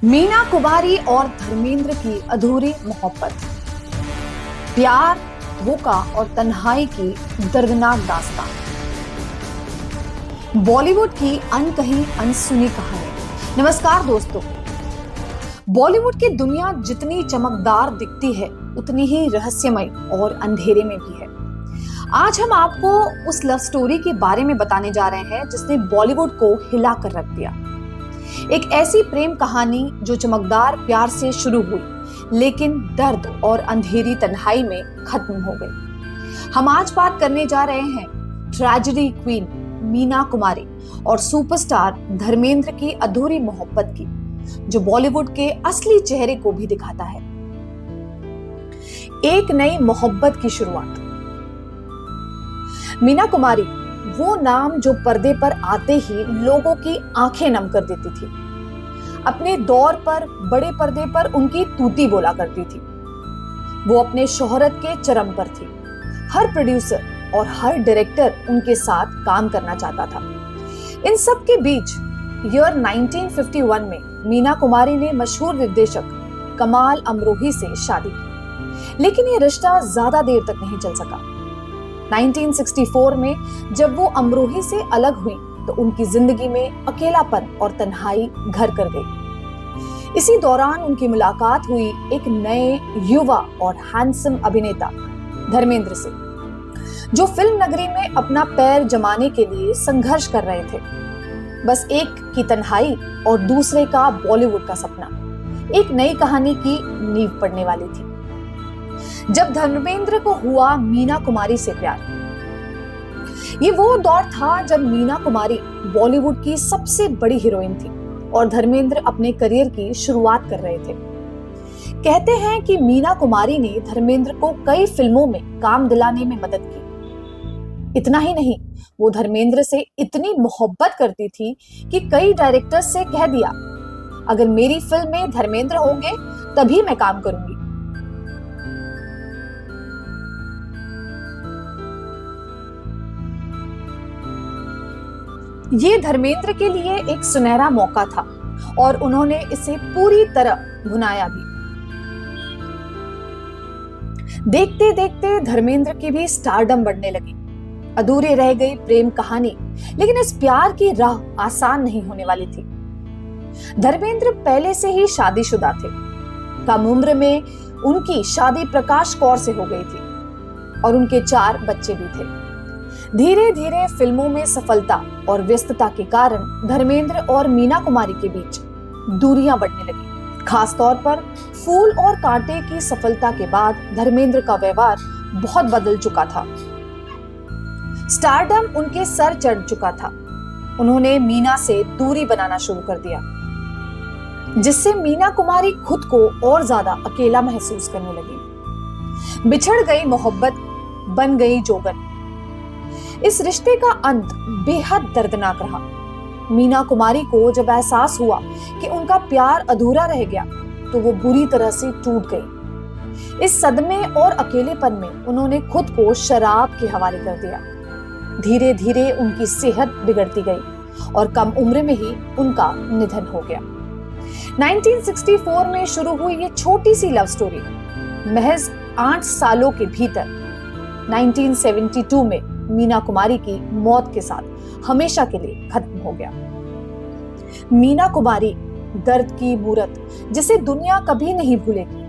मीना कुमारी और धर्मेंद्र की अधूरी मोहब्बत, प्यार, धोखा और तन्हाई की दर्दनाक दास्तान। बॉलीवुड की अनकही अनसुनी कहानी। नमस्कार दोस्तों, बॉलीवुड की दुनिया जितनी चमकदार दिखती है उतनी ही रहस्यमय और अंधेरे में भी है। आज हम आपको उस लव स्टोरी के बारे में बताने जा रहे हैं जिसने बॉलीवुड को हिला कर रख दिया। एक ऐसी प्रेम कहानी जो चमकदार प्यार से शुरू हुई लेकिन दर्द और अंधेरी तन्हाई में खत्म हो गई। हम आज बात करने जा रहे हैं ट्रेजेडी क्वीन मीना कुमारी और सुपरस्टार धर्मेंद्र की अधूरी मोहब्बत की, जो बॉलीवुड के असली चेहरे को भी दिखाता है। एक नई मोहब्बत की शुरुआत। मीना कुमारी वो नाम जो पर्दे पर आते ही लोगों की आंखें नम कर देती थी। अपने दौर पर बड़े पर्दे पर उनकी तूती बोला करती थी। वो अपने शोहरत के चरम पर थी। हर प्रोड्यूसर और हर डायरेक्टर उनके साथ काम करना चाहता था। इन सब के बीच ईयर 1951 में मीना कुमारी ने मशहूर निर्देशक कमाल अमरोही से शादी की, लेकिन ये रिश्ता ज्यादा देर तक नहीं चल सका। 1964 में जब वो अमरोही से अलग हुई तो उनकी जिंदगी में अकेलापन और तन्हाई घर कर गई। इसी दौरान उनकी मुलाकात हुई एक नए युवा और हैंडसम अभिनेता धर्मेंद्र से, जो फिल्म नगरी में अपना पैर जमाने के लिए संघर्ष कर रहे थे। बस एक की तन्हाई और दूसरे का बॉलीवुड का सपना एक नई कहानी की नींव पड़ने वाली थी। जब धर्मेंद्र को हुआ मीना कुमारी से प्यार, ये वो दौर था जब मीना कुमारी बॉलीवुड की सबसे बड़ी हीरोइन थी और धर्मेंद्र अपने करियर की शुरुआत कर रहे थे। कहते हैं कि मीना कुमारी ने धर्मेंद्र को कई फिल्मों में काम दिलाने में मदद की। इतना ही नहीं, वो धर्मेंद्र से इतनी मोहब्बत करती थी कि कई डायरेक्टर्स से कह दिया, अगर मेरी फिल्म में धर्मेंद्र होंगे तभी मैं काम करूंगी। ये धर्मेंद्र के लिए एक सुनहरा मौका था और उन्होंने इसे पूरी तरह भुनाया भी। देखते देखते धर्मेंद्र की भी स्टारडम बढ़ने लगी। अधूरी रह गई प्रेम कहानी, लेकिन इस प्यार की राह आसान नहीं होने वाली थी। धर्मेंद्र पहले से ही शादीशुदा थे। कम उम्र में उनकी शादी प्रकाश कौर से हो गई थी और उनके 4 बच्चे भी थे। धीरे धीरे फिल्मों में सफलता और व्यस्तता के कारण धर्मेंद्र और मीना कुमारी के बीच दूरियां बढ़ने लगी। खास तौर पर फूल और कांटे की सफलता के बाद धर्मेंद्र का व्यवहार बहुत बदल चुका था। स्टारडम उनके सर चढ़ चुका था। उन्होंने मीना से दूरी बनाना शुरू कर दिया, जिससे मीना कुमारी खुद को और ज्यादा अकेला महसूस करने लगी। बिछड़ गई मोहब्बत, बन गई जोगन। इस रिश्ते का अंत बेहद दर्दनाक रहा। मीना कुमारी को जब एहसास हुआ कि उनका प्यार अधूरा रह गया तो वो बुरी तरह से टूट गई। इस सदमे और अकेलेपन में उन्होंने खुद को शराब के हवाले कर दिया। धीरे धीरे उनकी सेहत बिगड़ती गई और कम उम्र में ही उनका निधन हो गया। 1964 में शुरू हुई ये छोटी सी लव स्टोरी महज 8 सालों के भीतर 1972 में मीना कुमारी की मौत के साथ हमेशा के लिए खत्म हो गया। मीना कुमारी दर्द की मूरत जिसे दुनिया कभी नहीं भूलेगी।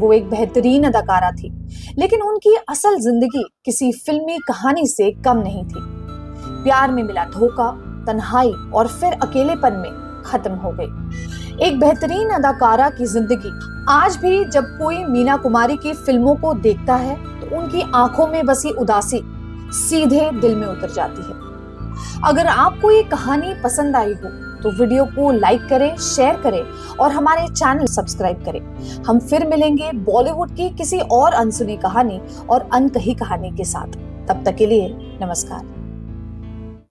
वो एक बेहतरीन अदाकारा थी, लेकिन उनकी असल जिंदगी किसी फिल्मी कहानी से कम नहीं थी। प्यार में मिला धोखा, तन्हाई और फिर अकेलेपन में खत्म हो गई। एक बेहतरीन अदाकारा की जिंदगी आज भी जब कोई मीना कुमारी की फिल्मों को देखता है तो उनकी आंखों में बसी उदासी सीधे दिल में उतर जाती है। अगर आपको ये कहानी पसंद आई हो तो वीडियो को लाइक करें, शेयर करें और हमारे चैनल सब्सक्राइब करें। हम फिर मिलेंगे बॉलीवुड की किसी और अनसुनी कहानी और अनकही कहानी के साथ। तब तक के लिए नमस्कार।